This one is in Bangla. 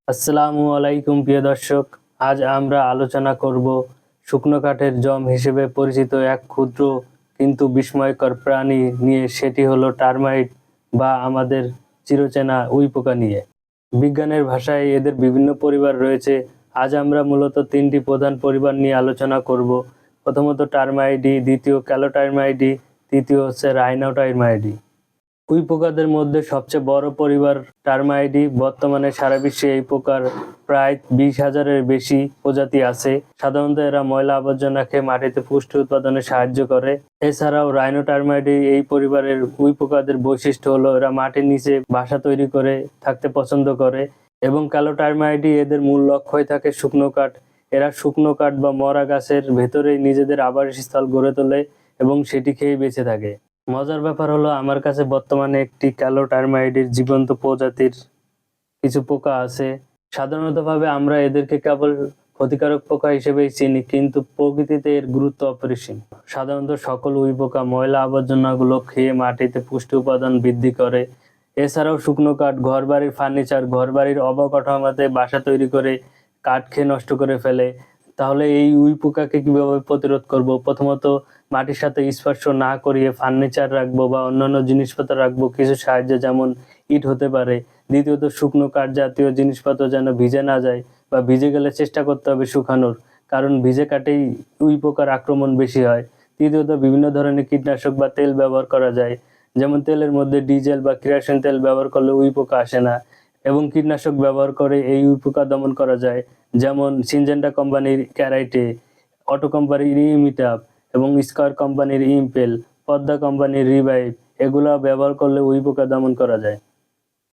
আসসালামু আলাইকুম প্রিয় দর্শক। আজ আমরা আলোচনা করব শুকনো কাঠের জম হিসেবে পরিচিত এক ক্ষুদ্র কিন্তু বিস্ময়কর প্রাণী নিয়ে, সেটি হলো টারমাইট বা আমাদের চিরচেনা উইপোকা নিয়ে। বিজ্ঞানের ভাষায় এদের বিভিন্ন পরিবার রয়েছে। আজ আমরা মূলত তিনটি প্রধান পরিবার নিয়ে আলোচনা করব। প্রথমত টারমাইডি, দ্বিতীয় ক্যালোটারমাইডি, তৃতীয় হচ্ছে রাইনোটারমাইডি। উইপোকাদের মধ্যে সবচেয়ে বড় পরিবার টারমাইডি। বর্তমানে সারা বিশ্বে এই পোকার প্রায় 20,000-এর বেশি প্রজাতি আছে। সাধারণত এরা ময়লা আবর্জনা খেয়ে মাটিতে পুষ্টি উৎপাদনে সাহায্য করে। এছাড়াও রাইনোটারমাইডি এই পরিবারের উইপোকাদের বৈশিষ্ট্য হলো এরা মাটির নিচে বাসা তৈরি করে থাকতে পছন্দ করে, এবং ক্যালোটারমাইডি এদের মূল লক্ষ্যই থাকে শুকনো কাঠ। এরা শুকনো কাঠ বা মরা গাছের ভেতরেই নিজেদের আবাসস্থল গড়ে তোলে এবং সেটি খেয়ে বেঁচে থাকে। মজার ব্যাপার হলো, আমার কাছে বর্তমানে একটি ক্যালোটারমাইডির জীবন্ত প্রজাতির কিছু পোকা আছে। সাধারণতভাবে আমরা এদেরকে কেবল ক্ষতিকারক পোকা হিসেবেই চিনি, কিন্তু প্রকৃতিতে এর গুরুত্ব অপরিসীম। সাধারণত সকল উইপোকা ময়লা আবর্জনাগুলো খেয়ে মাটিতে পুষ্টি উপাদান বৃদ্ধি করে। এছাড়াও শুকনো কাঠ, ঘরবাড়ির ফার্নিচার, ঘরবাড়ির অবকাঠামোতে বাসা তৈরি করে কাঠ খেয়ে নষ্ট করে ফেলে। তাহলে এই উইপোকাকে কিভাবে প্রতিরোধ করব? প্রথমত, মাটির সাথে স্পর্শ না করিয়ে ফার্নিচার রাখবো বা অন্যান্য জিনিসপত্র রাখবো কিছু সাহায্যে, যেমন ইট হতে পারে। দ্বিতীয়ত, শুকনো কাঠ জাতীয় জিনিসপত্র যেন ভিজে না যায়, বা ভিজে গেলে চেষ্টা করতে হবে শুকানোর, কারণ ভিজে কাঠেই উইপোকার আক্রমণ বেশি হয়। তৃতীয়ত, বিভিন্ন ধরনের কীটনাশক বা তেল ব্যবহার করা যায়, যেমন তেলের মধ্যে ডিজেল বা কেরোসিন তেল ব্যবহার করলে উইপোকা আসে না। এবং কীটনাশক ব্যবহার করে এই উইপোকা দমন করা যায়, যেমন সিনজেন্টা কোম্পানির ক্যারাইটে, অটো কোম্পানির ইমিটাপ এবং স্কয়ার কোম্পানির ইম্পেল, পদ্মা কোম্পানির রিভাইভ, এগুলো ব্যবহার করলে উইপোকা দমন করা যায়।